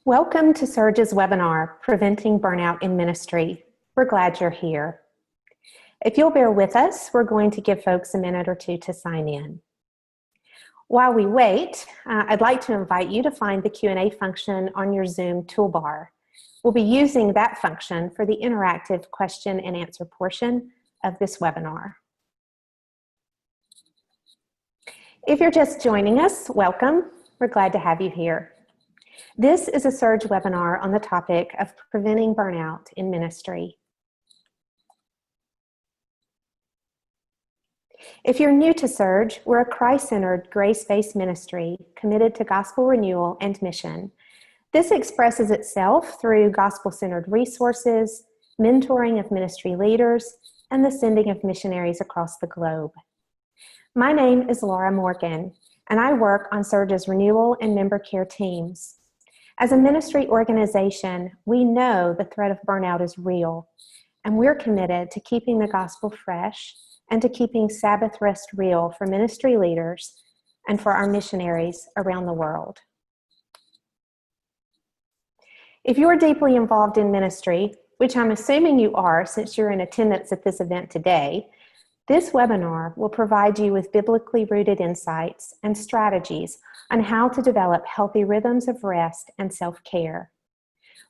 Welcome to Surge's webinar, Preventing Burnout in Ministry. We're glad you're here. If you'll bear with us, we're going to give folks a minute or two to sign in. While we wait, I'd like to invite you to find the Q&A function on your Zoom toolbar. We'll be using that function for the interactive question and answer portion of this webinar. If you're just joining us, welcome. We're glad to have you here. This is a Surge webinar on the topic of preventing burnout in ministry. If you're new to Surge, we're a Christ-centered, grace-based ministry committed to gospel renewal and mission. This expresses itself through gospel-centered resources, mentoring of ministry leaders, and the sending of missionaries across the globe. My name is Laura Morgan, and I work on Surge's renewal and member care teams. As a ministry organization, we know the threat of burnout is real, and we're committed to keeping the gospel fresh and to keeping Sabbath rest real for ministry leaders and for our missionaries around the world. If you're deeply involved in ministry, which I'm assuming you are since you're in attendance at this event today, this webinar will provide you with biblically rooted insights and strategies on how to develop healthy rhythms of rest and self-care.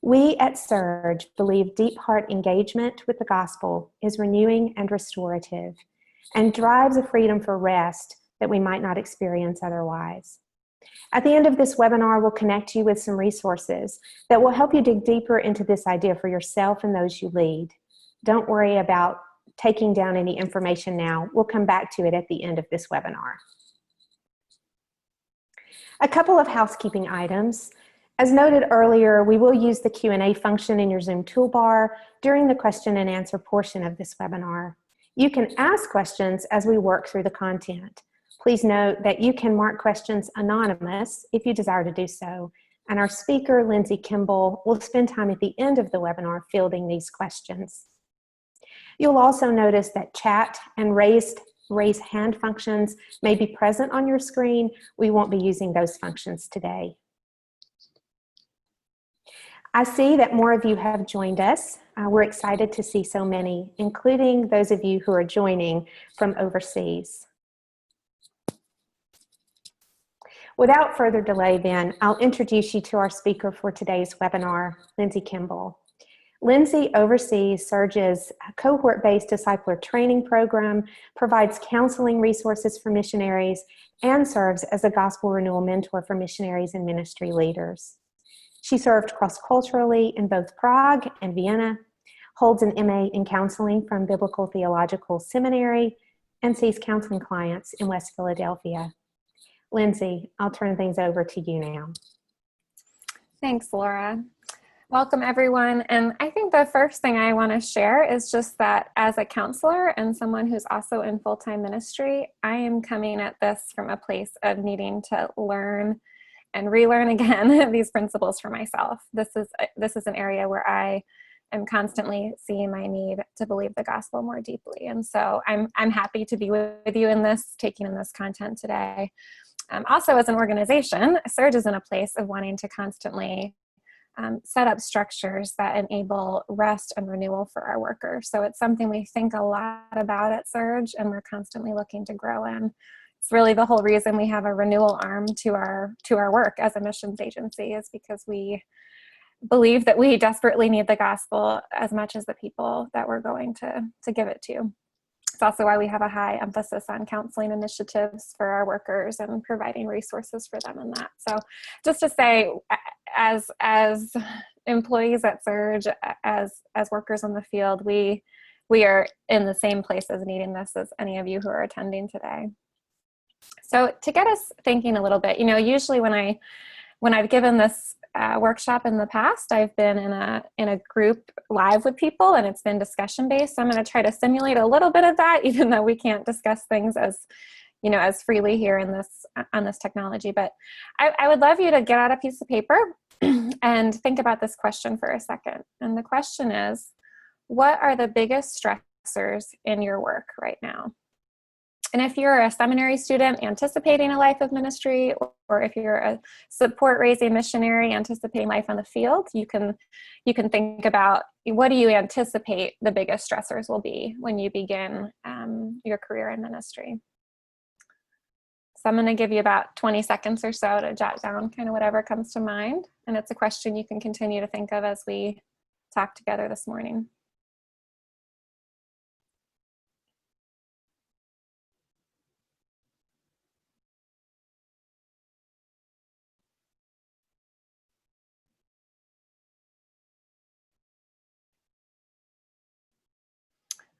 We at Surge believe deep heart engagement with the gospel is renewing and restorative and drives a freedom for rest that we might not experience otherwise. At the end of this webinar, we'll connect you with some resources that will help you dig deeper into this idea for yourself and those you lead. Don't worry about taking down any information now. We'll come back to it at the end of this webinar. A couple of housekeeping items. As noted earlier, we will use the Q&A function in your Zoom toolbar during the question and answer portion of this webinar. You can ask questions as we work through the content. Please note that you can mark questions anonymous if you desire to do so, and our speaker, Lindsay Kimball, will spend time at the end of the webinar fielding these questions. You'll also notice that chat and raise hand functions may be present on your screen. We won't be using those functions today. I see that more of you have joined us. We're excited to see so many, including those of you who are joining from overseas. Without further delay then, I'll introduce you to our speaker for today's webinar, Lindsay Kimball. Lindsay oversees Surge's cohort-based discipler training program, provides counseling resources for missionaries, and serves as a gospel renewal mentor for missionaries and ministry leaders. She served cross-culturally in both Prague and Vienna, holds an MA in counseling from Biblical Theological Seminary, and sees counseling clients in West Philadelphia. Lindsay, I'll turn things over to you now. Thanks, Laura. Welcome, everyone. And I think the first thing I want to share is just that as a counselor and someone who's also in full-time ministry, I am coming at this from a place of needing to learn and relearn again these principles for myself. This is an area where I am constantly seeing my need to believe the gospel more deeply. And so I'm happy to be with you in this, taking in this content today. Also, as an organization, Surge is in a place of wanting to constantly set up structures that enable rest and renewal for our workers. So it's something we think a lot about at Surge, and we're constantly looking to grow in. It's really the whole reason we have a renewal arm to our work as a missions agency, is because we believe that we desperately need the gospel as much as the people that we're going to give it to. It's also why we have a high emphasis on counseling initiatives for our workers and providing resources for them in that. So just to say, as employees at Surge, as workers in the field, we are in the same place as needing this as any of you who are attending today. So to get us thinking a little bit, usually when I've given this workshop in the past, I've been in a group live with people, and it's been discussion based. So I'm going to try to simulate a little bit of that, even though we can't discuss things as freely here on this technology. But I would love you to get out a piece of paper and think about this question for a second. And the question is, what are the biggest stressors in your work right now? And if you're a seminary student anticipating a life of ministry, or if you're a support raising missionary anticipating life on the field, you can think about, what do you anticipate the biggest stressors will be when you begin your career in ministry. So I'm going to give you about 20 seconds or so to jot down kind of whatever comes to mind. And it's a question you can continue to think of as we talk together this morning.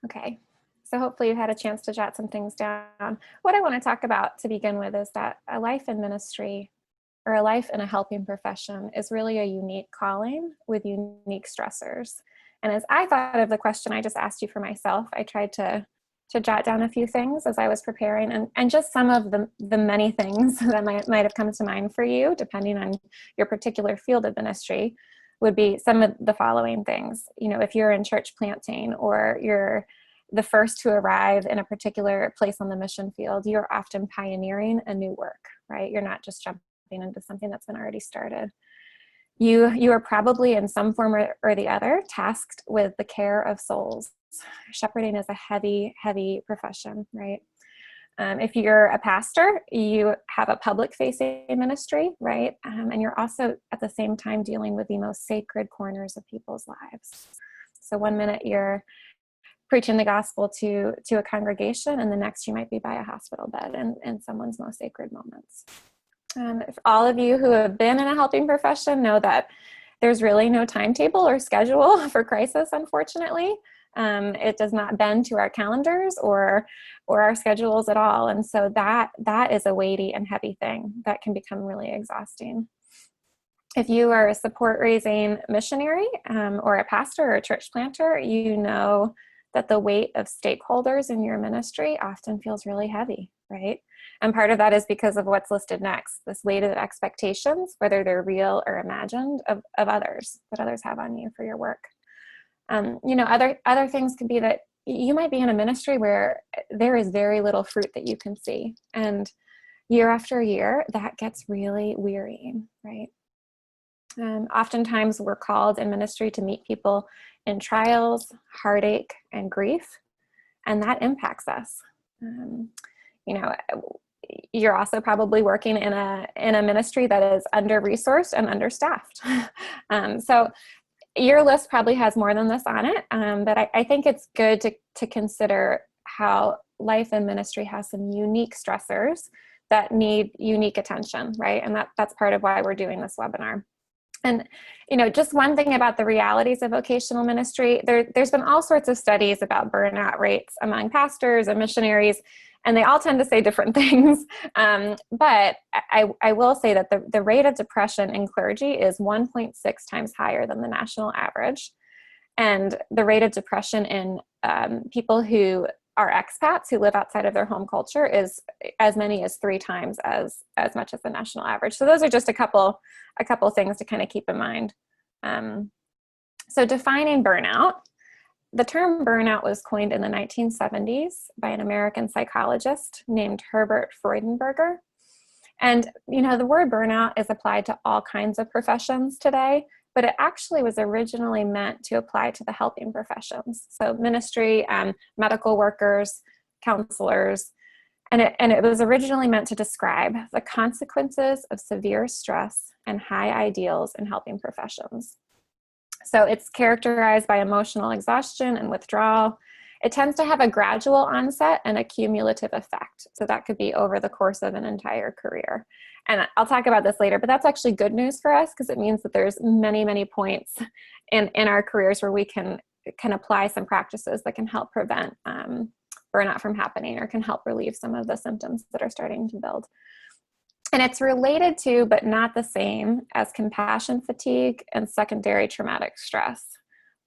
Okay, so hopefully you had a chance to jot some things down. What I want to talk about to begin with is that a life in ministry, or a life in a helping profession, is really a unique calling with unique stressors. And as I thought of the question I just asked you for myself, I tried to jot down a few things as I was preparing, and just some of the many things that might have come to mind for you, depending on your particular field of ministry, would be some of the following things. If you're in church planting, or you're the first to arrive in a particular place on the mission field, you're often pioneering a new work, right? You're not just jumping into something that's been already started. You are probably in some form or the other tasked with the care of souls. Shepherding is a heavy, heavy profession, right? If you're a pastor, you have a public-facing ministry, right? And you're also at the same time dealing with the most sacred corners of people's lives. So one minute you're preaching the gospel to a congregation, and the next you might be by a hospital bed in someone's most sacred moments. If all of you who have been in a helping profession know that there's really no timetable or schedule for crisis, unfortunately. It does not bend to our calendars or our schedules at all. And so that is a weighty and heavy thing that can become really exhausting. If you are a support raising missionary, or a pastor or a church planter, you know that the weight of stakeholders in your ministry often feels really heavy, right? And part of that is because of what's listed next, this weight of expectations, whether they're real or imagined, of others, that others have on you for your work. Other things could be that you might be in a ministry where there is very little fruit that you can see. And year after year, that gets really wearying, right? Oftentimes we're called in ministry to meet people in trials, heartache, and grief, and that impacts us. You're also probably working in a ministry that is under-resourced and understaffed. So your list probably has more than this on it, but I think it's good to consider how life in ministry has some unique stressors that need unique attention, right? And that's part of why we're doing this webinar. And, just one thing about the realities of vocational ministry, there's been all sorts of studies about burnout rates among pastors and missionaries, and they all tend to say different things. But I will say that the rate of depression in clergy is 1.6 times higher than the national average. And the rate of depression in people who are expats who live outside of their home culture is as many as 3 times as much as the national average. So those are just a couple things to kind of keep in mind. So defining burnout. The term burnout was coined in the 1970s by an American psychologist named Herbert Freudenberger. And, the word burnout is applied to all kinds of professions today, but it actually was originally meant to apply to the helping professions. So ministry, medical workers, counselors, and it was originally meant to describe the consequences of severe stress and high ideals in helping professions. So it's characterized by emotional exhaustion and withdrawal. It tends to have a gradual onset and a cumulative effect. So that could be over the course of an entire career. And I'll talk about this later, but that's actually good news for us because it means that there's many, many points in our careers where we can apply some practices that can help prevent burnout from happening or can help relieve some of the symptoms that are starting to build. And it's related to, but not the same as, compassion fatigue and secondary traumatic stress.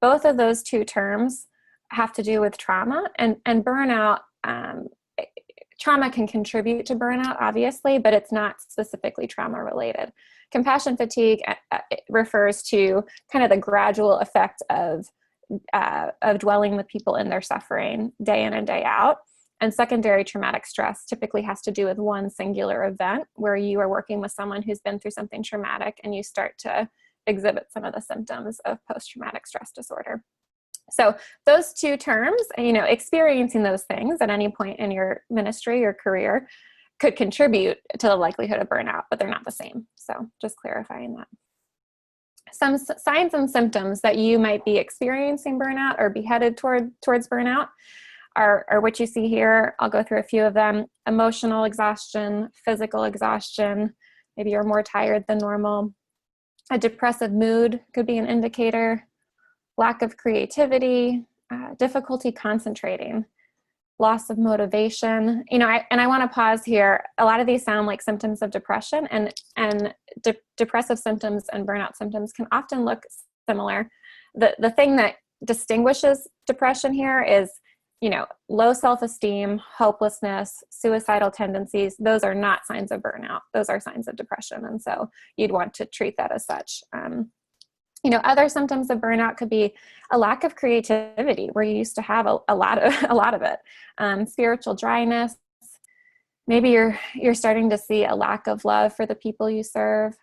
Both of those two terms have to do with trauma, and burnout. Trauma can contribute to burnout, obviously, but it's not specifically trauma related. Compassion fatigue refers to kind of the gradual effect of dwelling with people in their suffering day in and day out. And secondary traumatic stress typically has to do with one singular event where you are working with someone who's been through something traumatic and you start to exhibit some of the symptoms of post-traumatic stress disorder. So those two terms, experiencing those things at any point in your ministry or career could contribute to the likelihood of burnout, but they're not the same. So just clarifying that. Some signs and symptoms that you might be experiencing burnout or be headed towards burnout are what you see here. I'll go through a few of them. Emotional exhaustion, physical exhaustion, maybe you're more tired than normal. A depressive mood could be an indicator. Lack of creativity, difficulty concentrating, loss of motivation. I want to pause here. A lot of these sound like symptoms of depression, and depressive symptoms and burnout symptoms can often look similar. The thing that distinguishes depression here is, low self-esteem, hopelessness, suicidal tendencies. Those are not signs of burnout. Those are signs of depression. And so you'd want to treat that as such. Other symptoms of burnout could be a lack of creativity where you used to have a lot of it. Spiritual dryness. Maybe you're starting to see a lack of love for the people you serve.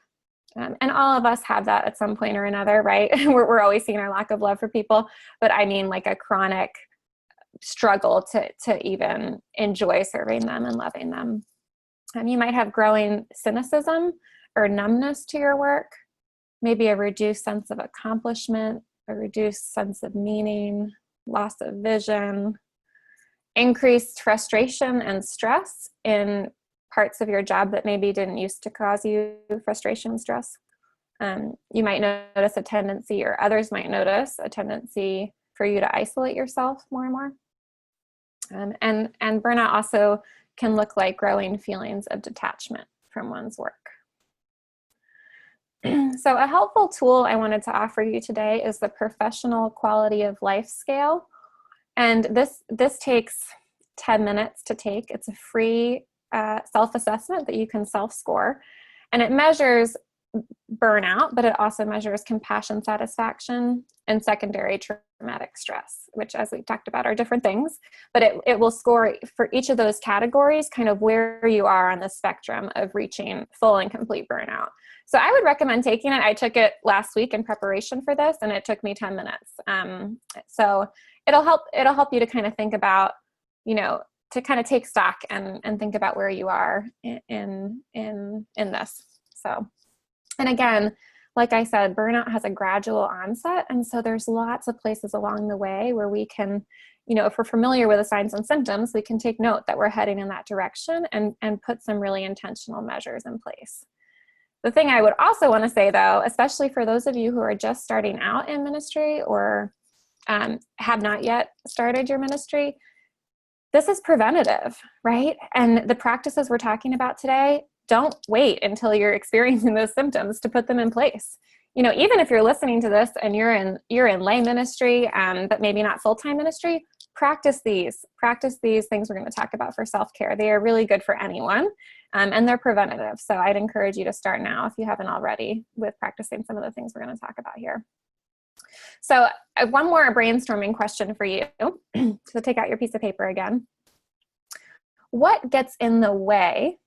And all of us have that at some point or another, right? We're always seeing our lack of love for people, but I mean like a chronic struggle to even enjoy serving them and loving them. You might have growing cynicism or numbness to your work. Maybe a reduced sense of accomplishment, a reduced sense of meaning, loss of vision, increased frustration and stress in parts of your job that maybe didn't used to cause you frustration and stress. You might notice a tendency, or others might notice a tendency for you to isolate yourself more and more. And burnout also can look like growing feelings of detachment from one's work. So a helpful tool I wanted to offer you today is the Professional Quality of Life Scale. And this takes 10 minutes to take. It's a free self-assessment that you can self-score. And it measures burnout, but it also measures compassion satisfaction and secondary traumatic stress, which, as we talked about, are different things. But it will score for each of those categories kind of where you are on the spectrum of reaching full and complete burnout. So I would recommend taking it. I took it last week in preparation for this, and it took me 10 minutes. So it'll help you to kind of think about, to kind of take stock and think about where you are in this. So, and again, like I said, burnout has a gradual onset. And so there's lots of places along the way where we can, if we're familiar with the signs and symptoms, we can take note that we're heading in that direction and put some really intentional measures in place. The thing I would also want to say, though, especially for those of you who are just starting out in ministry or have not yet started your ministry, this is preventative, right? And the practices we're talking about today, don't wait until you're experiencing those symptoms to put them in place. Even if you're listening to this and you're in lay ministry, but maybe not full-time ministry, practice these things we're going to talk about for self-care. They are really good for anyone, and they're preventative. So I'd encourage you to start now if you haven't already with practicing some of the things we're going to talk about here. So one more brainstorming question for you. So take out your piece of paper again. What gets in the way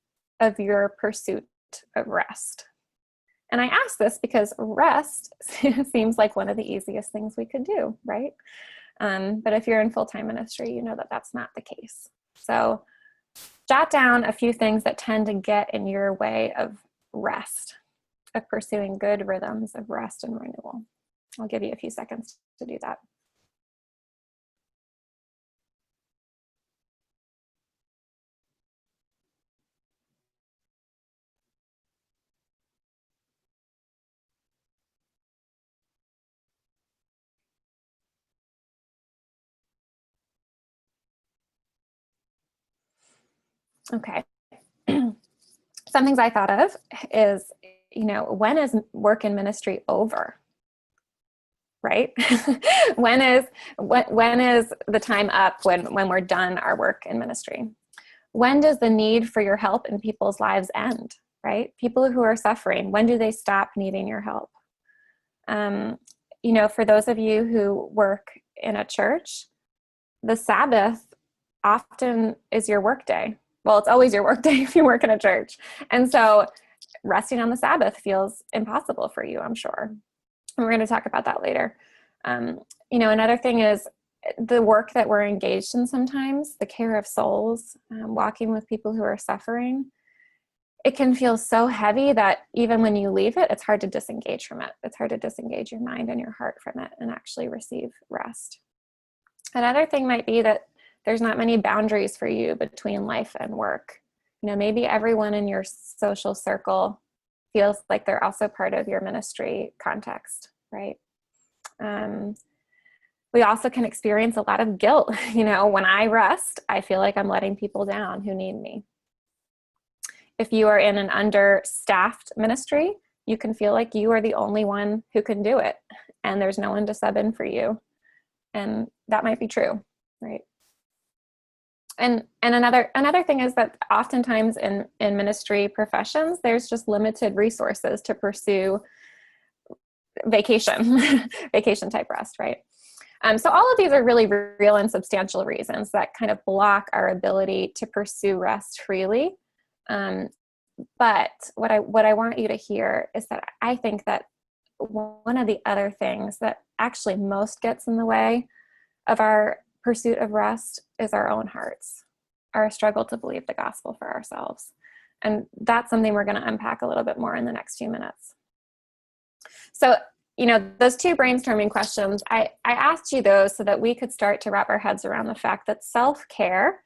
of your pursuit of rest? And I ask this because rest seems like one of the easiest things we could do, right? But if you're in full-time ministry, you know that that's not the case. So jot down a few things that tend to get in your way of rest, of pursuing good rhythms of rest and renewal. I'll give you a few seconds to do that. Okay. Some things I thought of is, when is work in ministry over? Right? when is the time up when we're done our work in ministry? When does the need for your help in people's lives end? Right? People who are suffering, when do they stop needing your help? For those of you who work in a church, the Sabbath often is your work day. Well, it's always your work day if you work in a church. And so resting on the Sabbath feels impossible for you, I'm sure. And we're going to talk about that later. Another thing is the work that we're engaged in sometimes, the care of souls, walking with people who are suffering. It can feel so heavy that even when you leave it, it's hard to disengage from it. It's hard to disengage your mind and your heart from it and actually receive rest. Another thing might be that there's not many boundaries for you between life and work. Maybe everyone in your social circle feels like they're also part of your ministry context, right? We also can experience a lot of guilt. When I rest, I feel like I'm letting people down who need me. If you are in an understaffed ministry, you can feel like you are the only one who can do it, and there's no one to sub in for you. And that might be true, right? And another thing is that oftentimes in ministry professions, there's just limited resources to pursue vacation type rest, right? So all of these are really real and substantial reasons that kind of block our ability to pursue rest freely. But what I want you to hear is that I think that one of the other things that actually most gets in the way of our pursuit of rest is our own hearts, our struggle to believe the gospel for ourselves. And that's something we're going to unpack a little bit more in the next few minutes. So, those two brainstorming questions, I asked you those so that we could start to wrap our heads around the fact that self-care,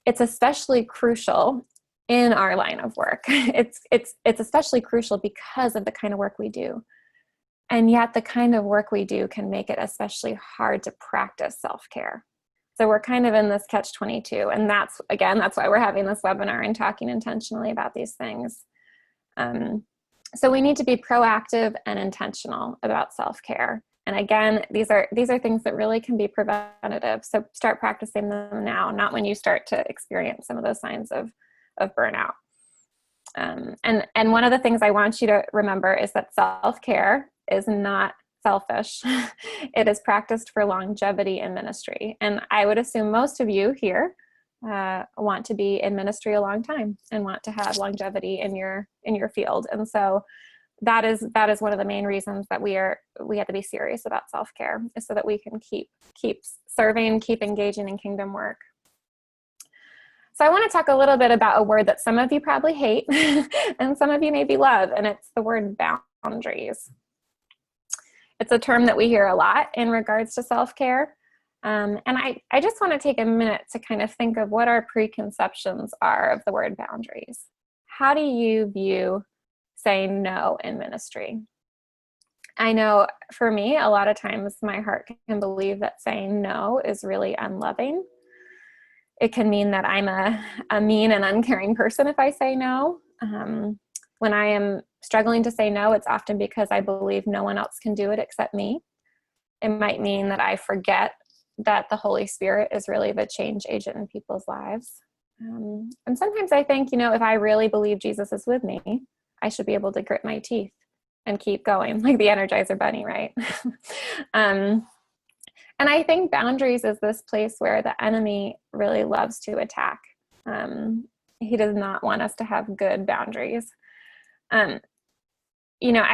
it's especially crucial in our line of work. It's especially crucial because of the kind of work we do. And yet the kind of work we do can make it especially hard to practice self-care. So we're kind of in this catch-22. And that's why we're having this webinar and talking intentionally about these things. So we need to be proactive and intentional about self-care. And again, these are things that really can be preventative. So start practicing them now, not when you start to experience some of those signs of burnout. And one of the things I want you to remember is that self-care is not selfish. It is practiced for longevity in ministry. And I would assume most of you here want to be in ministry a long time and want to have longevity in your field. And so that is one of the main reasons that we have to be serious about self-care, is so that we can keep serving, keep engaging in kingdom work. So I want to talk a little bit about a word that some of you probably hate and some of you maybe love, and it's the word boundaries. It's a term that we hear a lot in regards to self-care. And I just want to take a minute to kind of think of what our preconceptions are of the word boundaries. How do you view saying no in ministry? I know for me, a lot of times my heart can believe that saying no is really unloving. It can mean that I'm a mean and uncaring person if I say no. When I am struggling to say no, it's often because I believe no one else can do it except me. It might mean that I forget that the Holy Spirit is really the change agent in people's lives. And sometimes I think, if I really believe Jesus is with me, I should be able to grit my teeth and keep going, like the Energizer Bunny, right? And I think boundaries is this place where the enemy really loves to attack. He does not want us to have good boundaries. I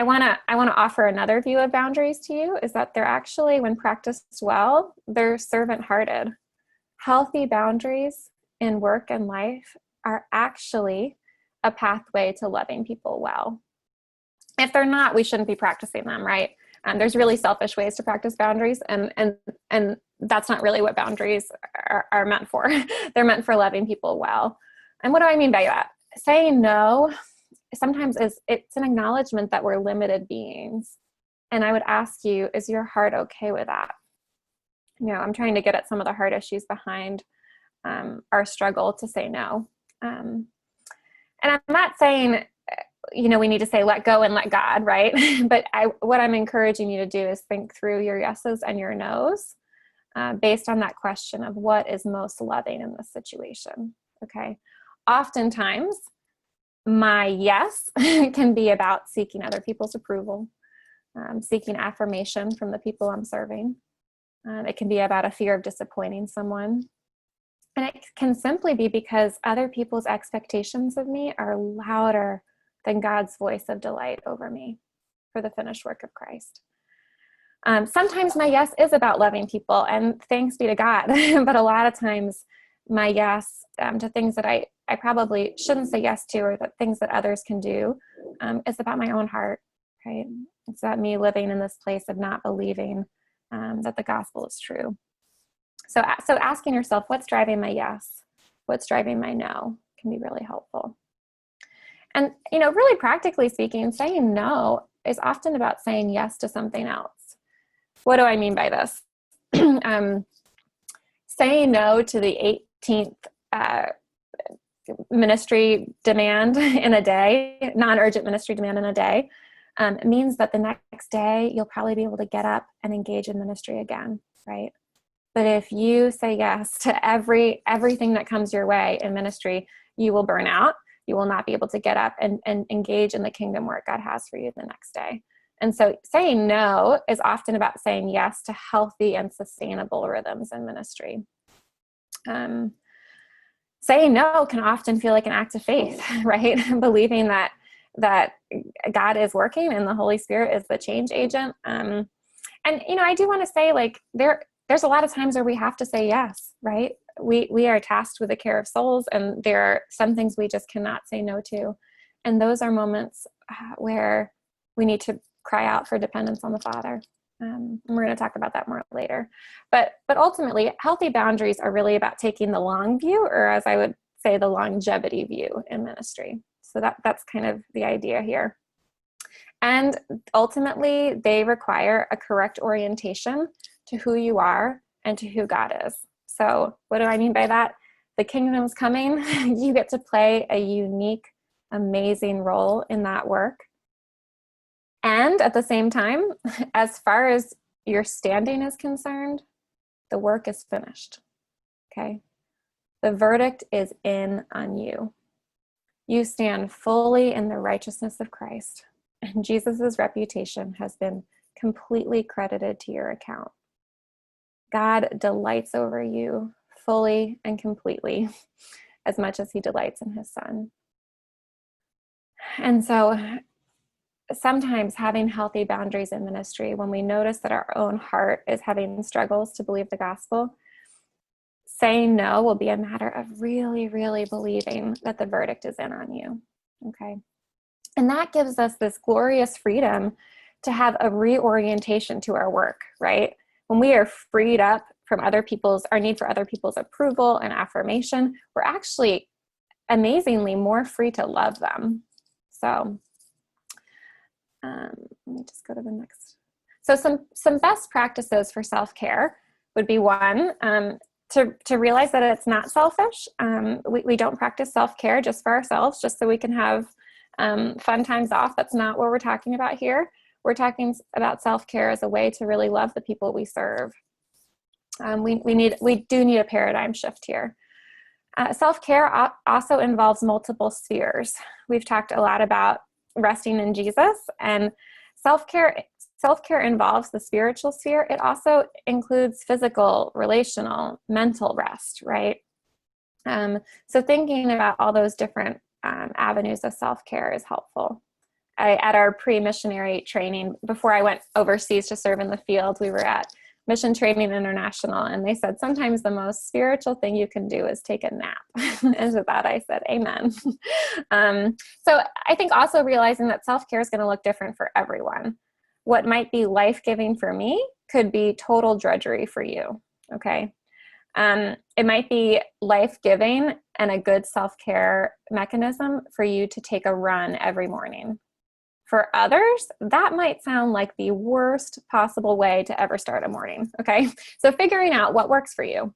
want to offer another view of boundaries to you, is that they're actually, when practiced well, they're servant-hearted. Healthy boundaries in work and life are actually a pathway to loving people well. If they're not, we shouldn't be practicing them, right? There's really selfish ways to practice boundaries, and that's not really what boundaries are meant for. They're meant for loving people well. And what do I mean by that? Saying no sometimes it's an acknowledgement that we're limited beings. And I would ask you, is your heart okay with that? I'm trying to get at some of the heart issues behind our struggle to say no. And I'm not saying, we need to say, let go and let God, right? But what I'm encouraging you to do is think through your yeses and your nos based on that question of what is most loving in this situation, okay? Oftentimes, my yes can be about seeking other people's approval, seeking affirmation from the people I'm serving. It can be about a fear of disappointing someone. And it can simply be because other people's expectations of me are louder than God's voice of delight over me for the finished work of Christ. Sometimes my yes is about loving people, and thanks be to God. But a lot of times my yes to things that I probably shouldn't say yes to, or that things that others can do, is about my own heart, right? It's about me living in this place of not believing that the gospel is true. So asking yourself, what's driving my yes? What's driving my no can be really helpful. And, really practically speaking, saying no is often about saying yes to something else. What do I mean by this? Saying no to the 18th ministry demand in a day, non-urgent ministry demand in a day, means that the next day you'll probably be able to get up and engage in ministry again, right? But if you say yes to everything that comes your way in ministry, you will burn out. You will not be able to get up and engage in the kingdom work God has for you the next day. And so saying no is often about saying yes to healthy and sustainable rhythms in ministry. Saying no can often feel like an act of faith, right? Believing that God is working and the Holy Spirit is the change agent. And I do want to say, like, there's a lot of times where we have to say yes, right? We are tasked with the care of souls, and there are some things we just cannot say no to. And those are moments where we need to cry out for dependence on the Father. And we're going to talk about that more later. But ultimately, healthy boundaries are really about taking the long view, or as I would say, the longevity view in ministry. So that's kind of the idea here. And ultimately, they require a correct orientation to who you are and to who God is. So what do I mean by that? The kingdom's coming. You get to play a unique, amazing role in that work. And at the same time, as far as your standing is concerned, the work is finished. Okay? The verdict is in on you. You stand fully in the righteousness of Christ, and Jesus' reputation has been completely credited to your account. God delights over you fully and completely, as much as he delights in his Son. And so sometimes having healthy boundaries in ministry, when we notice that our own heart is having struggles to believe the gospel, saying no will be a matter of really, really believing that the verdict is in on you. Okay. And that gives us this glorious freedom to have a reorientation to our work, right? When we are freed up from our need for other people's approval and affirmation, we're actually amazingly more free to love them. So let me just go to the next. So some best practices for self-care would be one, to realize that it's not selfish. We don't practice self-care just for ourselves, just so we can have fun times off. That's not what we're talking about here. We're talking about self-care as a way to really love the people we serve. We do need a paradigm shift here. Self-care also involves multiple spheres. We've talked a lot about resting in Jesus, and self-care involves the spiritual sphere. It also includes physical, relational, mental rest, right? So thinking about all those different avenues of self-care is helpful. At our pre-missionary training, before I went overseas to serve in the field, we were at Mission Training International, and they said sometimes the most spiritual thing you can do is take a nap. And to that I said, amen. So I think also realizing that self-care is going to look different for everyone. What might be life-giving for me could be total drudgery for you, okay? It might be life-giving and a good self-care mechanism for you to take a run every morning. For others, that might sound like the worst possible way to ever start a morning, okay? So figuring out what works for you,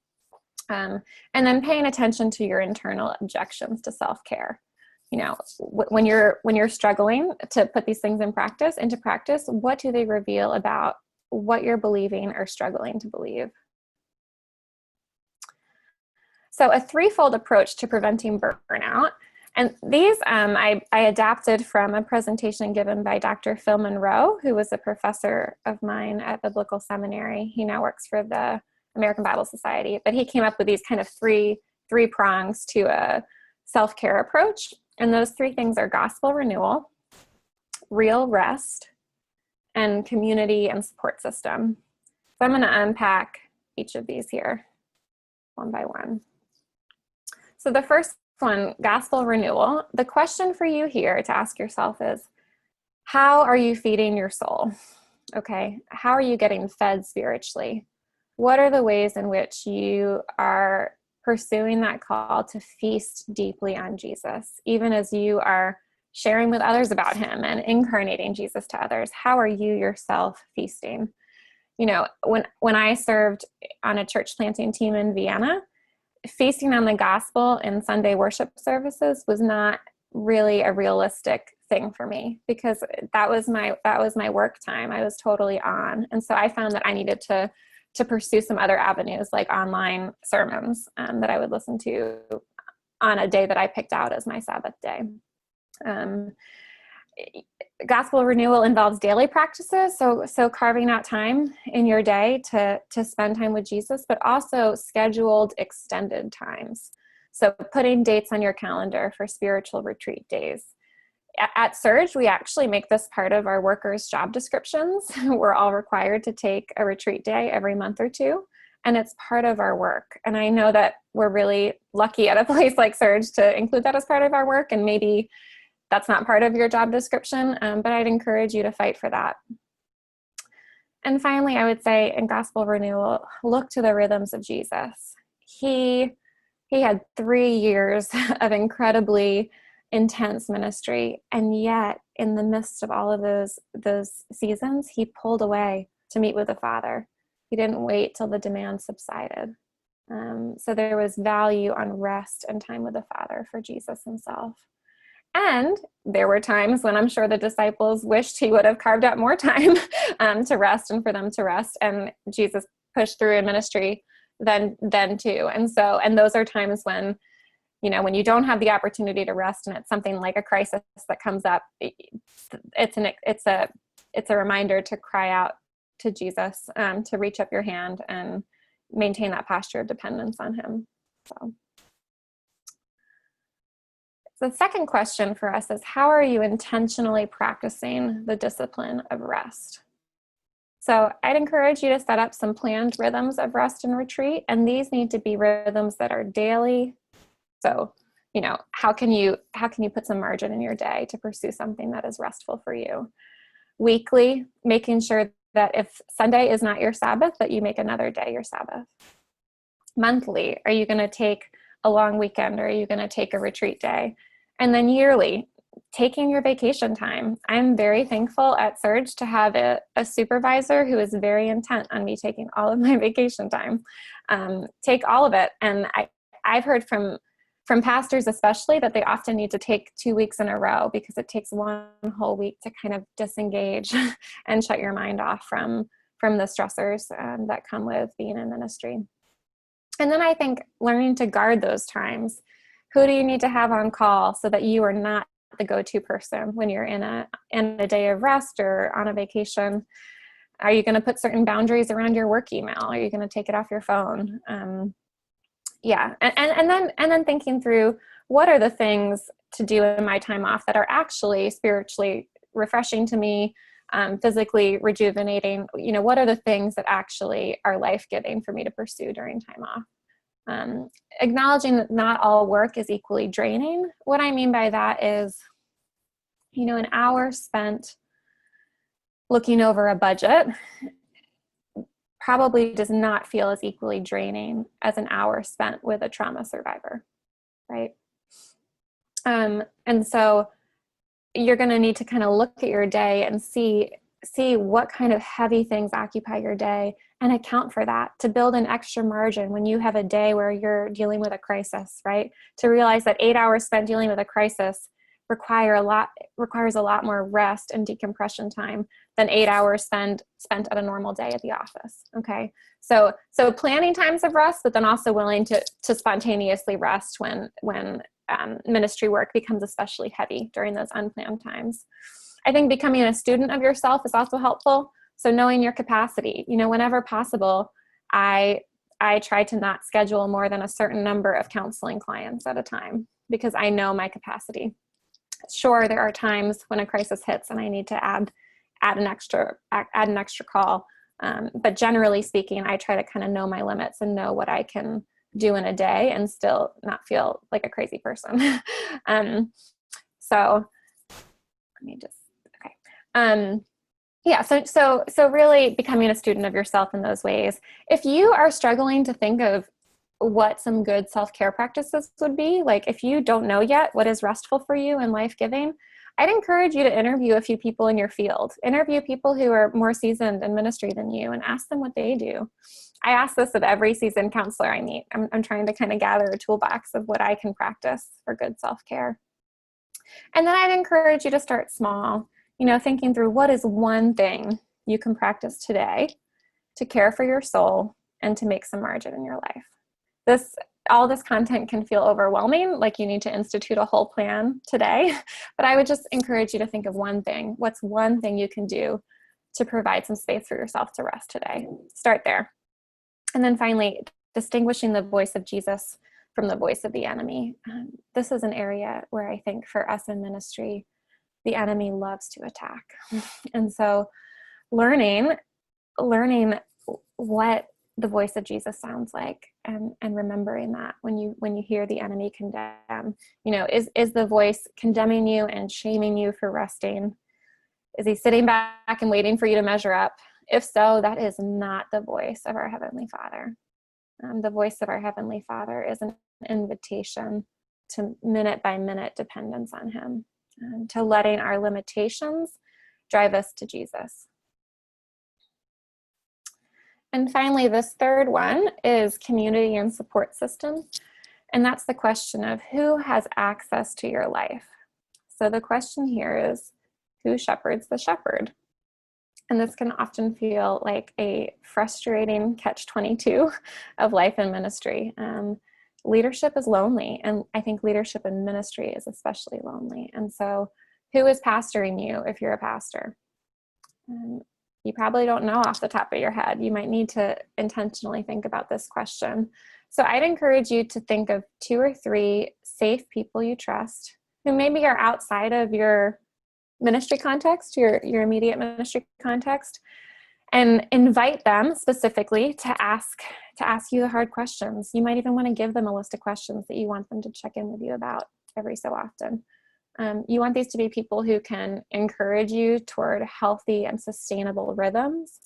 and then paying attention to your internal objections to self-care. When you're struggling to put these things into practice, what do they reveal about what you're believing or struggling to believe? So a threefold approach to preventing burnout. And these I adapted from a presentation given by Dr. Phil Monroe, who was a professor of mine at Biblical Seminary. He now works for the American Bible Society, but he came up with these kind of three three prongs to a self-care approach. And those three things are gospel renewal, real rest, and community and support system. So I'm going to unpack each of these here one by one. So the first one, gospel renewal. The question for you here to ask yourself is, how are you feeding your soul? Okay, how are you getting fed spiritually? What are the ways in which you are pursuing that call to feast deeply on Jesus, even as you are sharing with others about him and incarnating Jesus to others? How are you yourself feasting? You know, when I served on a church planting team in Vienna, feasting on the gospel in Sunday worship services was not really a realistic thing for me, because that was my work time. I was totally on. And so I found that I needed to pursue some other avenues, like online sermons that I would listen to on a day that I picked out as my Sabbath day. Gospel renewal involves daily practices, so carving out time in your day to spend time with Jesus, but also scheduled extended times. So putting dates on your calendar for spiritual retreat days. At Surge, we actually make this part of our workers' job descriptions. We're all required to take a retreat day every month or two, and it's part of our work. And I know that we're really lucky at a place like Surge to include that as part of our work, and maybe that's not part of your job description, but I'd encourage you to fight for that. And finally, I would say in gospel renewal, look to the rhythms of Jesus. He had 3 years of incredibly intense ministry, and yet in the midst of all of those seasons, he pulled away to meet with the Father. He didn't wait till the demand subsided. So there was value on rest and time with the Father for Jesus himself. And there were times when I'm sure the disciples wished he would have carved out more time to rest and for them to rest. And Jesus pushed through in ministry then too. And those are times when, you know, when you don't have the opportunity to rest and it's something like a crisis that comes up, it's a reminder to cry out to Jesus, to reach up your hand and maintain that posture of dependence on him. So the second question for us is, how are you intentionally practicing the discipline of rest? So I'd encourage you to set up some planned rhythms of rest and retreat, and these need to be rhythms that are daily. So, you know, how can you put some margin in your day to pursue something that is restful for you? Weekly, making sure that if Sunday is not your Sabbath, that you make another day your Sabbath. Monthly, are you going to take a long weekend, or are you going to take a retreat day? And then yearly, taking your vacation time. I'm very thankful at Surge to have a supervisor who is very intent on me taking all of my vacation time. Take all of it. And I've heard from pastors especially that they often need to take 2 weeks in a row, because it takes one whole week to kind of disengage and shut your mind off from the stressors that come with being in ministry. And then I think learning to guard those times. Who do you need to have on call so that you are not the go-to person when you're in a day of rest or on a vacation? Are you going to put certain boundaries around your work email? Are you going to take it off your phone? And then thinking through, what are the things to do in my time off that are actually spiritually refreshing to me, physically rejuvenating? You know, what are the things that actually are life-giving for me to pursue during time off? Acknowledging that not all work is equally draining. What I mean by that is, you know, an hour spent looking over a budget probably does not feel as equally draining as an hour spent with a trauma survivor, right? And so you're going to need to kind of look at your day and see what kind of heavy things occupy your day and account for that, to build an extra margin when you have a day where you're dealing with a crisis, right? To realize that 8 hours spent dealing with a crisis requires a lot more rest and decompression time than 8 hours spent at a normal day at the office. Okay. So planning times of rest, but then also willing to spontaneously rest when ministry work becomes especially heavy during those unplanned times. I think becoming a student of yourself is also helpful. So knowing your capacity, you know, whenever possible, I I try to not schedule more than a certain number of counseling clients at a time because I know my capacity. Sure, there are times when a crisis hits and I need to add an extra call. But generally speaking, I try to kind of know my limits and know what I can do in a day and still not feel like a crazy person. So let me just, okay. Yeah, so really becoming a student of yourself in those ways. If you are struggling to think of what some good self-care practices would be, like if you don't know yet what is restful for you and life-giving, I'd encourage you to interview a few people in your field. Interview people who are more seasoned in ministry than you and ask them what they do. I ask this of every seasoned counselor I meet. I'm trying to kind of gather a toolbox of what I can practice for good self-care. And then I'd encourage you to start small, thinking through what is one thing you can practice today to care for your soul and to make some margin in your life. All this content can feel overwhelming, like you need to institute a whole plan today, but I would just encourage you to think of one thing. What's one thing you can do to provide some space for yourself to rest today? Start there. And then finally, distinguishing the voice of Jesus from the voice of the enemy. This is an area where I think for us in ministry, the enemy loves to attack. And so learning what the voice of Jesus sounds like and remembering that when you hear the enemy condemn, is the voice condemning you and shaming you for resting? Is he sitting back and waiting for you to measure up? If so, that is not the voice of our Heavenly Father. The voice of our Heavenly Father is an invitation to minute by minute dependence on him, to letting our limitations drive us to Jesus. And finally, this third one is community and support system. And that's the question of who has access to your life. So the question here is, who shepherds the shepherd? And this can often feel like a frustrating catch-22 of life and ministry. Leadership is lonely, and I think leadership in ministry is especially lonely. And so who is pastoring you if you're a pastor? You probably don't know off the top of your head. You might need to intentionally think about this question. So I'd encourage you to think of 2 or 3 safe people you trust who maybe are outside of your ministry context, your immediate ministry context, and invite them specifically to ask you the hard questions. You might even want to give them a list of questions that you want them to check in with you about every so often. You want these to be people who can encourage you toward healthy and sustainable rhythms,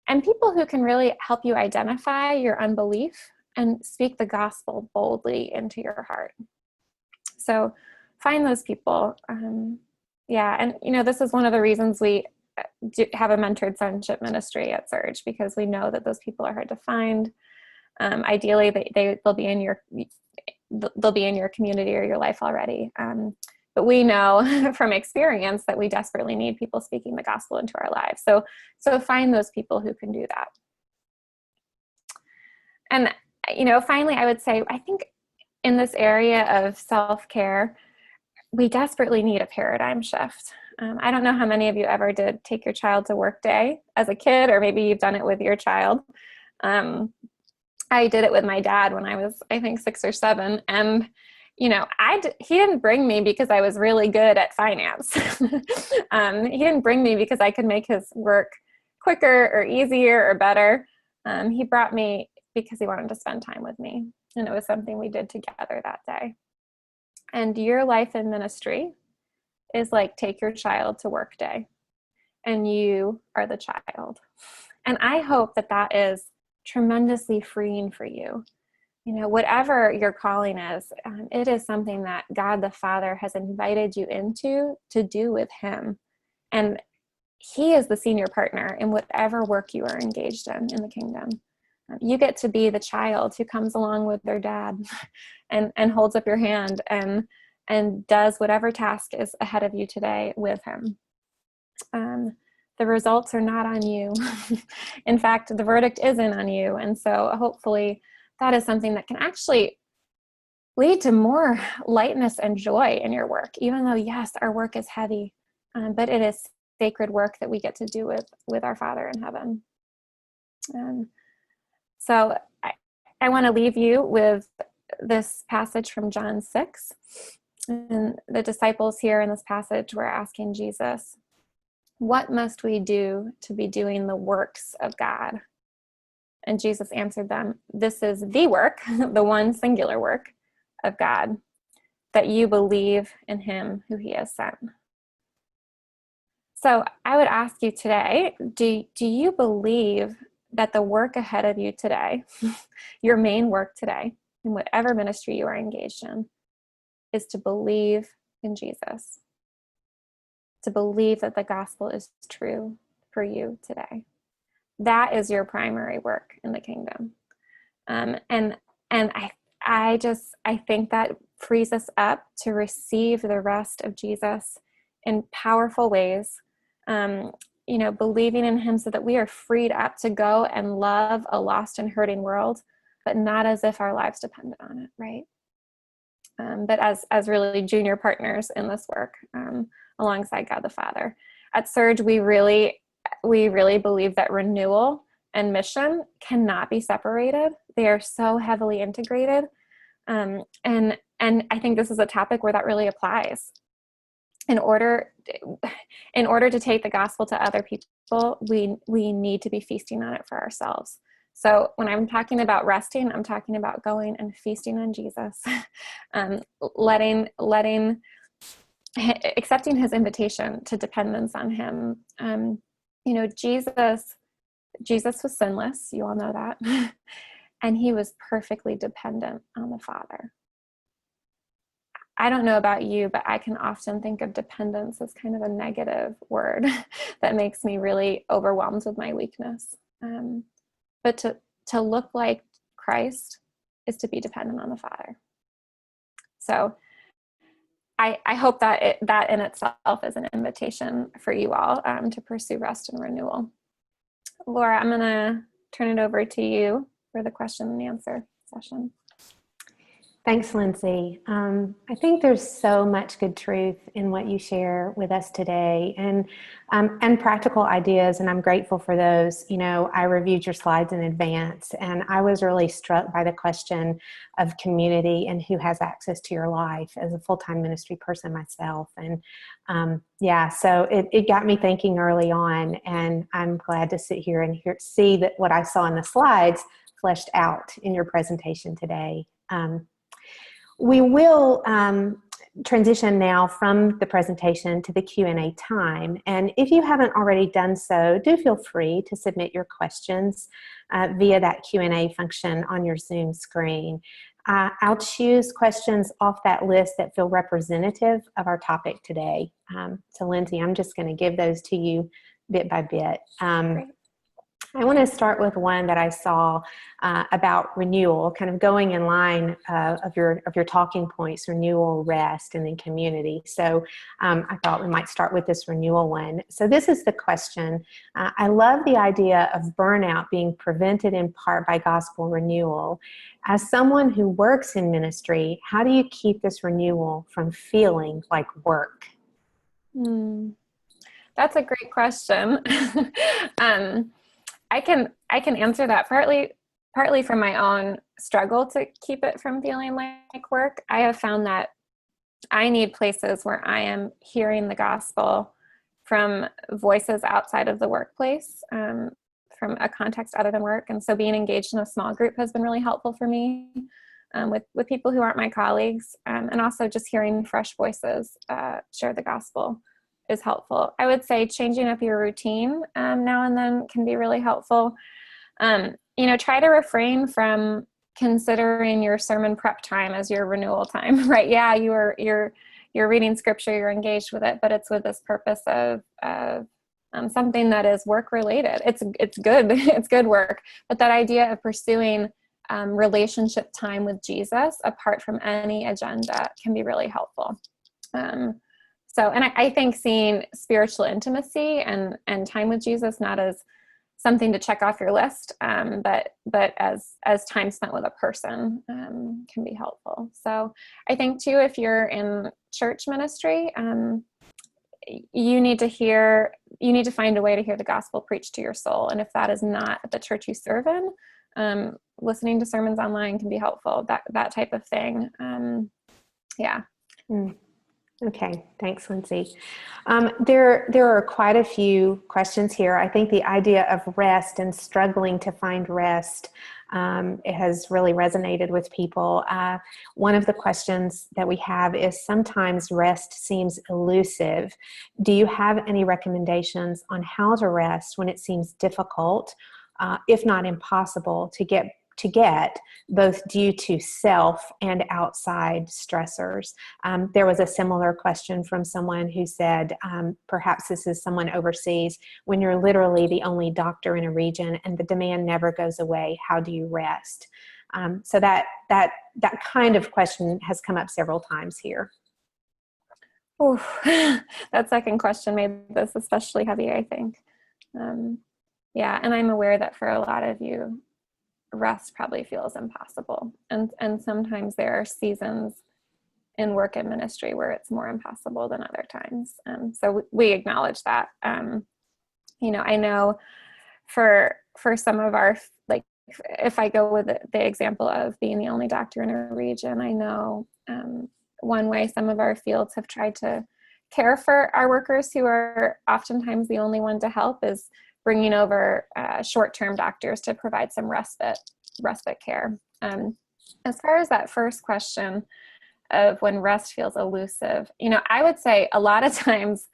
and people who can really help you identify your unbelief and speak the gospel boldly into your heart. So find those people. And this is one of the reasons we have a mentored sonship ministry at Surge, because we know that those people are hard to find. Ideally, they'll be in your community or your life already. But we know from experience that we desperately need people speaking the gospel into our lives. So find those people who can do that. And, finally, I would say, I think in this area of self-care, we desperately need a paradigm shift. I don't know how many of you ever did take your child to work day as a kid, or maybe you've done it with your child. I did it with my dad when I was, I think, 6 or 7. And he didn't bring me because I was really good at finance. He didn't bring me because I could make his work quicker or easier or better. He brought me because he wanted to spend time with me. And it was something we did together that day. And your life in ministry is like take your child to work day. And you are the child. And I hope that is tremendously freeing for you. Whatever your calling is, it is something that God the Father has invited you into to do with him. And he is the senior partner in whatever work you are engaged in the kingdom. You get to be the child who comes along with their dad and holds up your hand and does whatever task is ahead of you today with him. The results are not on you. In fact, the verdict isn't on you. And so hopefully that is something that can actually lead to more lightness and joy in your work, even though, yes, our work is heavy, but it is sacred work that we get to do with our Father in heaven. So I want to leave you with this passage from John 6. And the disciples here in this passage were asking Jesus, what must we do to be doing the works of God? And Jesus answered them, this is the work, the one singular work of God, that you believe in him who he has sent. So I would ask you today, do you believe that the work ahead of you today, your main work today, in whatever ministry you are engaged in, is to believe in Jesus, to believe that the gospel is true for you today? That is your primary work in the kingdom. And I think that frees us up to receive the rest of Jesus in powerful ways, believing in him so that we are freed up to go and love a lost and hurting world, but not as if our lives depended on it, right? But as really junior partners in this work, alongside God the Father. At Surge, we really believe that renewal and mission cannot be separated. They are so heavily integrated. And I think this is a topic where that really applies. In order to take the gospel to other people, we need to be feasting on it for ourselves. So when I'm talking about resting, I'm talking about going and feasting on Jesus, accepting his invitation to dependence on him. Jesus was sinless. You all know that. And he was perfectly dependent on the Father. I don't know about you, but I can often think of dependence as kind of a negative word that makes me really overwhelmed with my weakness. But to look like Christ is to be dependent on the Father. So I hope that that in itself is an invitation for you all to pursue rest and renewal. Laura, I'm going to turn it over to you for the question and answer session. Thanks, Lindsay. I think there's so much good truth in what you share with us today, and practical ideas, and I'm grateful for those. I reviewed your slides in advance, and I was really struck by the question of community and who has access to your life as a full-time ministry person myself. And so it got me thinking early on, and I'm glad to sit here and see that what I saw in the slides fleshed out in your presentation today. We will transition now from the presentation to the Q&A time. And if you haven't already done so, do feel free to submit your questions via that Q&A function on your Zoom screen. I'll choose questions off that list that feel representative of our topic today. So Lindsay, I'm just going to give those to you bit by bit. Great. I want to start with one that I saw about renewal, kind of going in line of your talking points: renewal, rest, and then community. So I thought we might start with this renewal one. So this is the question. I love the idea of burnout being prevented in part by gospel renewal. As someone who works in ministry, how do you keep this renewal from feeling like work? That's a great question. I can answer that partly from my own struggle to keep it from feeling like work. I have found that I need places where I am hearing the gospel from voices outside of the workplace, from a context other than work. And so being engaged in a small group has been really helpful for me, with people who aren't my colleagues, and also just hearing fresh voices share the gospel is helpful. I would say changing up your routine now and then can be really helpful. Try to refrain from considering your sermon prep time as your renewal time, right? Yeah, you're reading scripture, you're engaged with it, but it's with this purpose of something that is work related. It's good, it's good work, but that idea of pursuing relationship time with Jesus apart from any agenda can be really helpful. And I think seeing spiritual intimacy and time with Jesus not as something to check off your list, but as time spent with a person can be helpful. So I think too, if you're in church ministry, you need to find a way to hear the gospel preached to your soul. And if that is not the church you serve in, Listening to sermons online can be helpful, that type of thing. Yeah. Mm. Okay, thanks, Lindsay. There are quite a few questions here. I think the idea of rest and struggling to find rest, it has really resonated with people. One of the questions that we have is sometimes rest seems elusive. Do you have any recommendations on how to rest when it seems difficult, if not impossible, to get both due to self and outside stressors? There was a similar question from someone who said, perhaps this is someone overseas, when you're literally the only doctor in a region and the demand never goes away, how do you rest? So that kind of question has come up several times here. Ooh, that second question made this especially heavy, I think. Yeah, and I'm aware that for a lot of you, rest probably feels impossible. And sometimes there are seasons in work and ministry where it's more impossible than other times. So we acknowledge that. I know for some of our, like, if I go with the example of being the only doctor in a region, I know one way some of our fields have tried to care for our workers who are oftentimes the only one to help is bringing over short-term doctors to provide some respite care. As far as that first question of when rest feels elusive, I would say a lot of times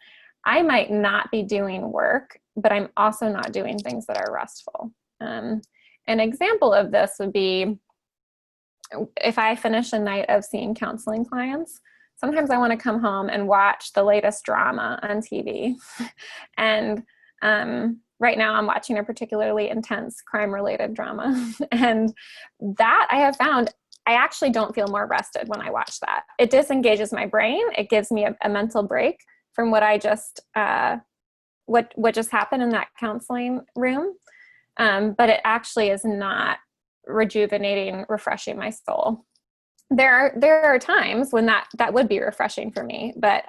I might not be doing work, but I'm also not doing things that are restful. An example of this would be if I finish a night of seeing counseling clients, sometimes I want to come home and watch the latest drama on TV. And right now I'm watching a particularly intense crime-related drama. And that I have found, I actually don't feel more rested when I watch that. It disengages my brain. It gives me a mental break from what I just, what just happened in that counseling room. But it actually is not rejuvenating, refreshing my soul. There are times when that would be refreshing for me. But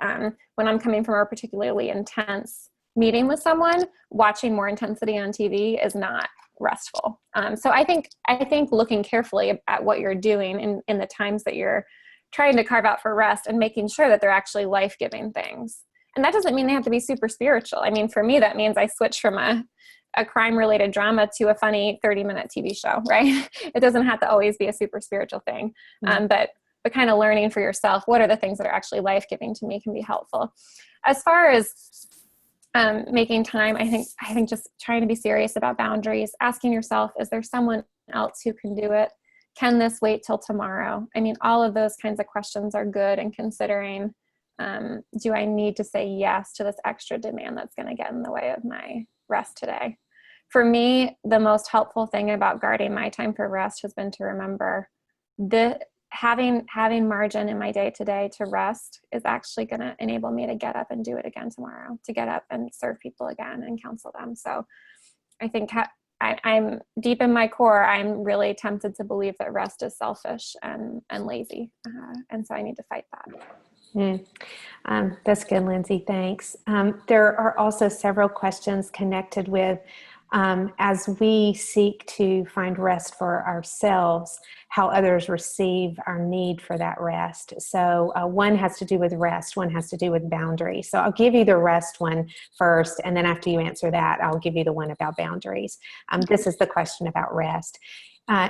when I'm coming from a particularly intense meeting with someone, watching more intensity on TV is not restful. So I think looking carefully at what you're doing in the times that you're trying to carve out for rest and making sure that they're actually life-giving things. And that doesn't mean they have to be super spiritual. I mean, for me, that means I switch from a crime-related drama to a funny 30-minute TV show, right? It doesn't have to always be a super spiritual thing. But kind of learning for yourself, what are the things that are actually life-giving to me can be helpful. As far as making time, I think just trying to be serious about boundaries, asking yourself, is there someone else who can do it? Can this wait till tomorrow? I mean, all of those kinds of questions are good, and considering, do I need to say yes to this extra demand that's going to get in the way of my rest today? For me, the most helpful thing about guarding my time for rest has been to remember having margin in my day-to-day to rest is actually going to enable me to get up and do it again tomorrow, to get up and serve people again and counsel them. So I think I'm deep in my core, I'm really tempted to believe that rest is selfish and lazy. And so I need to fight that. That's good, Lindsay. Thanks. There are also several questions connected with, as we seek to find rest for ourselves, how others receive our need for that rest. So one has to do with rest, one has to do with boundaries. So I'll give you the rest one first, and then after you answer that, I'll give you the one about boundaries. This is the question about rest.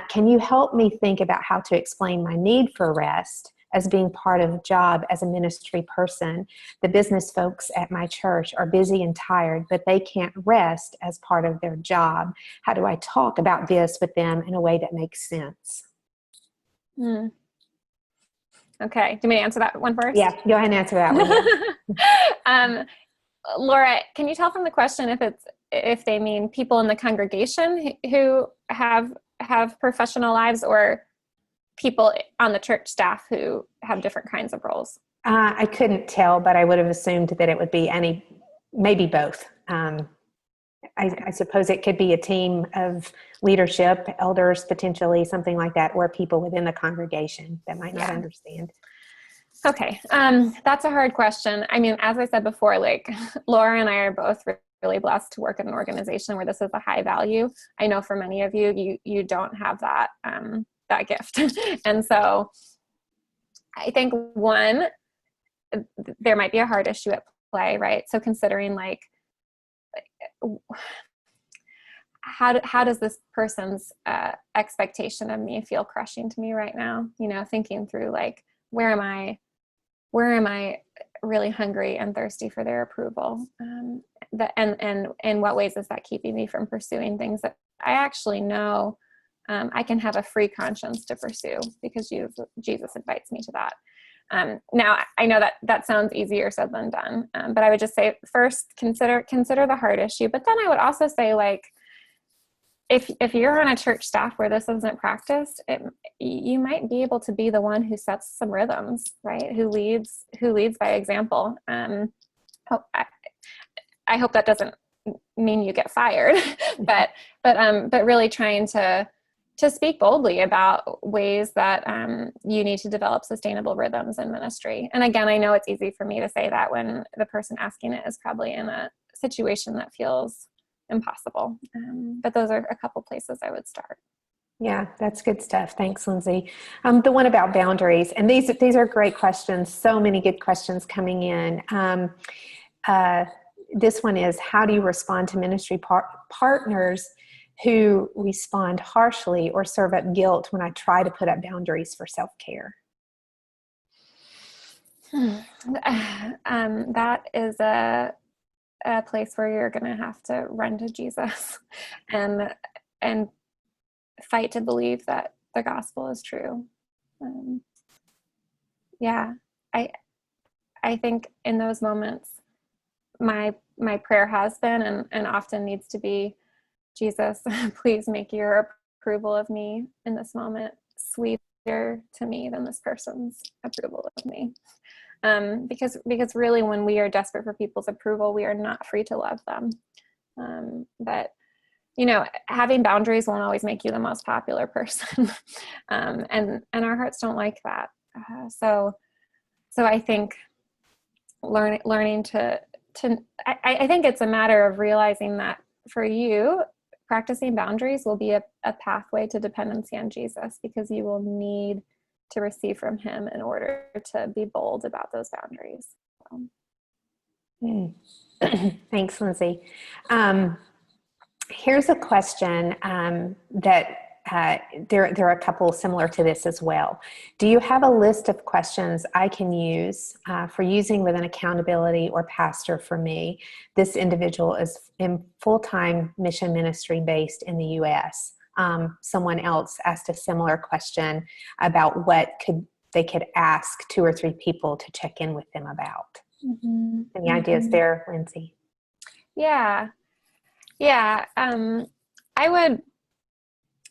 Can you help me think about how to explain my need for rest as being part of a job as a ministry person? The business folks at my church are busy and tired, but they can't rest as part of their job. How do I talk about this with them in a way that makes sense? Okay. Do you want me to answer that one first? Yeah, go ahead and answer that one. Laura, can you tell from the question if they mean people in the congregation who have professional lives, or people on the church staff who have different kinds of roles? I couldn't tell, but I would have assumed that it would be maybe both. I suppose it could be a team of leadership, elders, potentially, something like that, or people within the congregation that might not understand. Okay. That's a hard question. I mean, as I said before, like Laura and I are both really blessed to work at an organization where this is a high value. I know for many of you, you don't have that, that gift. And so I think one, there might be a hard issue at play, right? So considering like, how does this person's expectation of me feel crushing to me right now? You know, thinking through like, where am I really hungry and thirsty for their approval? And in what ways is that keeping me from pursuing things that I actually know I can have a free conscience to pursue because Jesus invites me to that. Now, I know that sounds easier said than done, but I would just say first consider the hard issue. But then I would also say, like, if you're on a church staff where this isn't practiced, you might be able to be the one who sets some rhythms, right? Who leads by example. I hope that doesn't mean you get fired, but really trying to speak boldly about ways that you need to develop sustainable rhythms in ministry. And again, I know it's easy for me to say that when the person asking it is probably in a situation that feels impossible. But those are a couple places I would start. Yeah, that's good stuff. Thanks, Lindsay. The one about boundaries, and these are great questions. So many good questions coming in. This one is, how do you respond to ministry partners who respond harshly or serve up guilt when I try to put up boundaries for self-care? That is a place where you're going to have to run to Jesus and fight to believe that the gospel is true. I think in those moments, my prayer has been and often needs to be, Jesus, please make your approval of me in this moment sweeter to me than this person's approval of me. Because really, when we are desperate for people's approval, we are not free to love them. But having boundaries won't always make you the most popular person, and our hearts don't like that. So I think learning to I think it's a matter of realizing that for you, practicing boundaries will be a pathway to dependency on Jesus, because you will need to receive from him in order to be bold about those boundaries. Thanks, Lindsay. Here's a question that there are a couple similar to this as well. Do you have a list of questions I can use for using with an accountability or pastor for me? This individual is in full-time mission ministry based in the U.S. Someone else asked a similar question about what they could ask 2 or 3 people to check in with them about. Mm-hmm. Any ideas there, Lindsay? Yeah.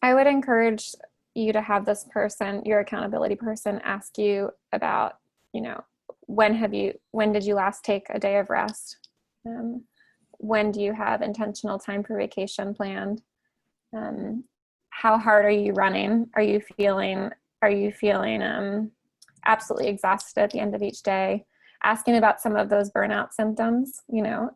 I would encourage you to have this person, your accountability person, ask you about, when did you last take a day of rest? When do you have intentional time for vacation planned? How hard are you running? Are you feeling absolutely exhausted at the end of each day? Asking about some of those burnout symptoms,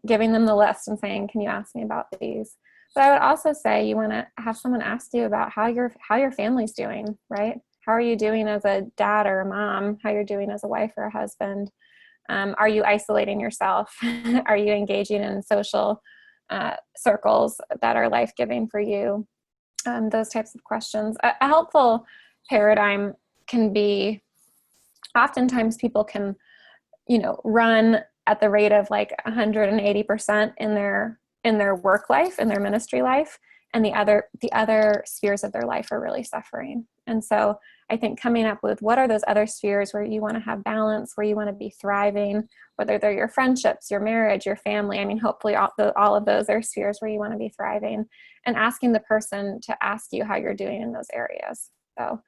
giving them the list and saying, can you ask me about these? But I would also say you want to have someone ask you about how your family's doing, right? How are you doing as a dad or a mom? How you're doing as a wife or a husband? Are you isolating yourself? Are you engaging in social circles that are life-giving for you? Those types of questions. A helpful paradigm can be, oftentimes people can, run at the rate of like 180% in their work life, in their ministry life, and the other spheres of their life are really suffering. And so I think coming up with what are those other spheres where you want to have balance, where you want to be thriving, whether they're your friendships, your marriage, your family. I mean, hopefully all of those are spheres where you want to be thriving, and asking the person to ask you how you're doing in those areas. So,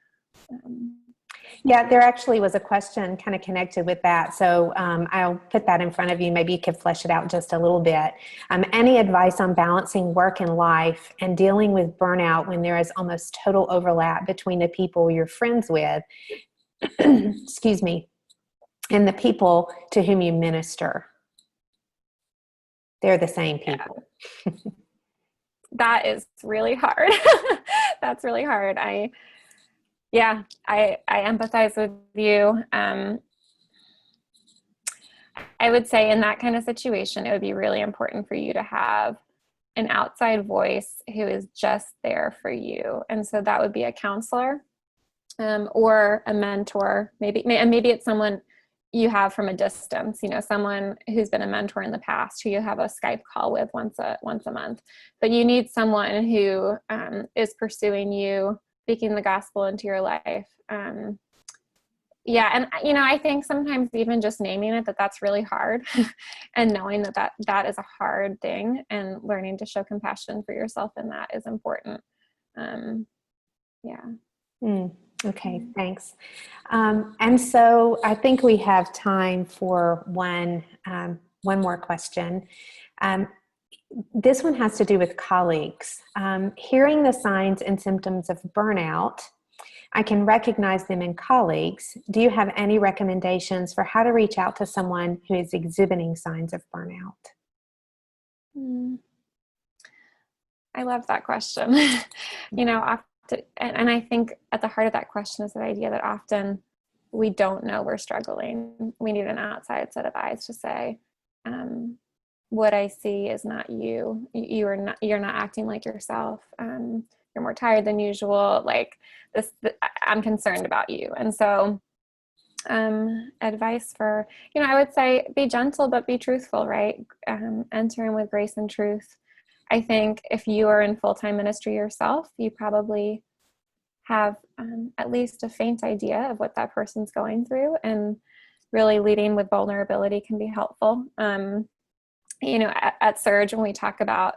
yeah, there actually was a question kind of connected with that. So I'll put that in front of you. Maybe you could flesh it out just a little bit. Any advice on balancing work and life and dealing with burnout when there is almost total overlap between the people you're friends with, excuse me, and the people to whom you minister? They're the same people. That is really hard. That's really hard. I empathize with you. I would say in that kind of situation, it would be really important for you to have an outside voice who is just there for you. And so that would be a counselor, or a mentor, maybe it's someone you have from a distance, someone who's been a mentor in the past who you have a Skype call with once a month. But you need someone who is pursuing you, speaking the gospel into your life. And I think sometimes even just naming it, that's really hard and knowing that is a hard thing, and learning to show compassion for yourself in that is important. Okay, thanks. And so I think we have time for one more question. This one has to do with colleagues. Hearing the signs and symptoms of burnout, I can recognize them in colleagues. Do you have any recommendations for how to reach out to someone who is exhibiting signs of burnout? I love that question. And I think at the heart of that question is the idea that often we don't know we're struggling. We need an outside set of eyes to say, what I see is not you. You're not acting like yourself. You're more tired than usual. Like this, I'm concerned about you. And so, advice for, I would say be gentle, but be truthful, right? Enter in with grace and truth. I think if you are in full-time ministry yourself, you probably have at least a faint idea of what that person's going through, and really leading with vulnerability can be helpful. At Surge, when we talk about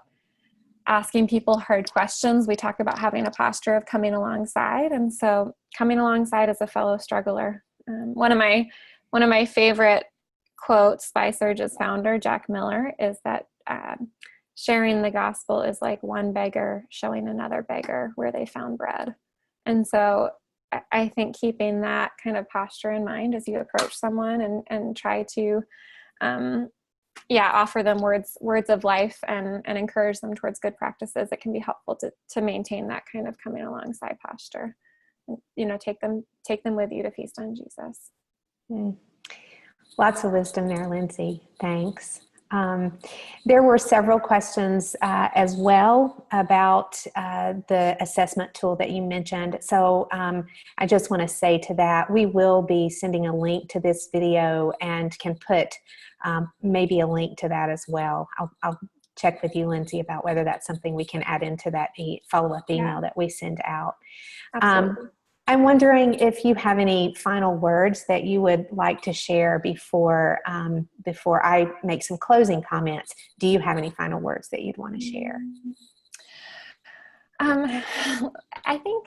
asking people hard questions, we talk about having a posture of coming alongside. And so coming alongside as a fellow struggler. One of my favorite quotes by Surge's founder, Jack Miller, is that sharing the gospel is like one beggar showing another beggar where they found bread. And so I think keeping that kind of posture in mind as you approach someone and try to, offer them words of life and encourage them towards good practices, it can be helpful to maintain that kind of coming alongside posture. Take them with you to feast on Jesus. Lots of wisdom there, Lindsay. Thanks. There were several questions as well about the assessment tool that you mentioned. So I just want to say to that, we will be sending a link to this video and can put maybe a link to that as well. I'll check with you, Lindsay, about whether that's something we can add into that follow-up email that we send out. Absolutely. I'm wondering if you have any final words that you would like to share before I make some closing comments. Do you have any final words that you'd want to share? I think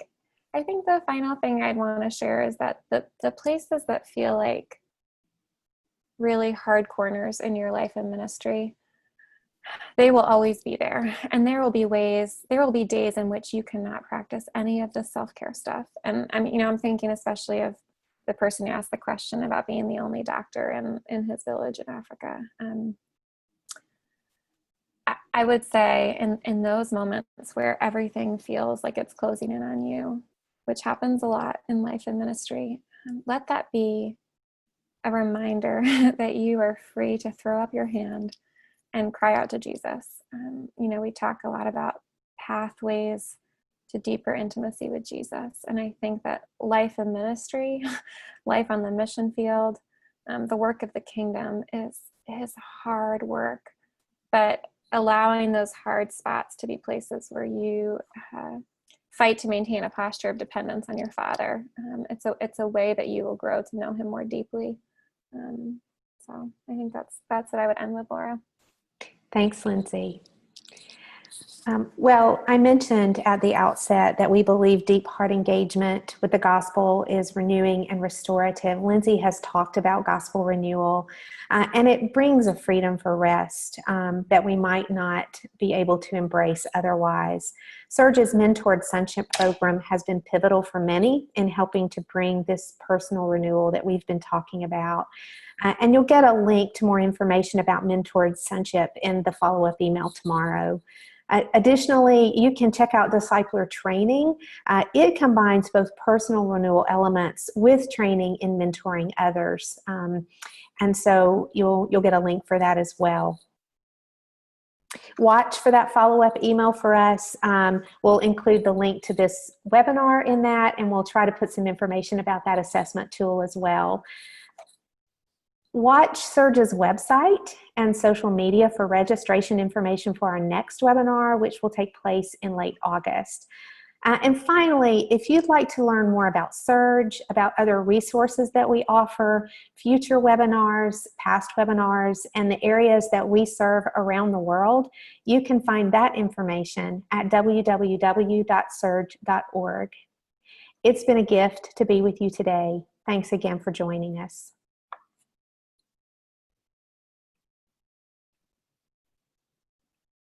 the final thing I'd want to share is that the places that feel like really hard corners in your life and ministry, they will always be there. And there will be days in which you cannot practice any of the self-care stuff. And I'm thinking especially of the person who asked the question about being the only doctor in his village in Africa. I would say in those moments where everything feels like it's closing in on you, which happens a lot in life and ministry, let that be a reminder that you are free to throw up your hand and cry out to Jesus. We talk a lot about pathways to deeper intimacy with Jesus. And I think that life in ministry, life on the mission field, the work of the kingdom is hard work, but allowing those hard spots to be places where you fight to maintain a posture of dependence on your Father. It's a way that you will grow to know him more deeply. So I think that's what I would end with, Laura. Thanks, Lindsay. Well, I mentioned at the outset that we believe deep heart engagement with the gospel is renewing and restorative. Lindsay has talked about gospel renewal, and it brings a freedom for rest that we might not be able to embrace otherwise. Surge's Mentored Sonship program has been pivotal for many in helping to bring this personal renewal that we've been talking about. And you'll get a link to more information about Mentored Sonship in the follow-up email tomorrow. Additionally, you can check out Discipler Training. It combines both personal renewal elements with training in mentoring others. And so you'll get a link for that as well. Watch for that follow-up email for us. We'll include the link to this webinar in that, and we'll try to put some information about that assessment tool as well. Watch Surge's website and social media for registration information for our next webinar, which will take place in late August. And finally, if you'd like to learn more about Surge, about other resources that we offer, future webinars, past webinars, and the areas that we serve around the world, you can find that information at www.surge.org. It's been a gift to be with you today. Thanks again for joining us.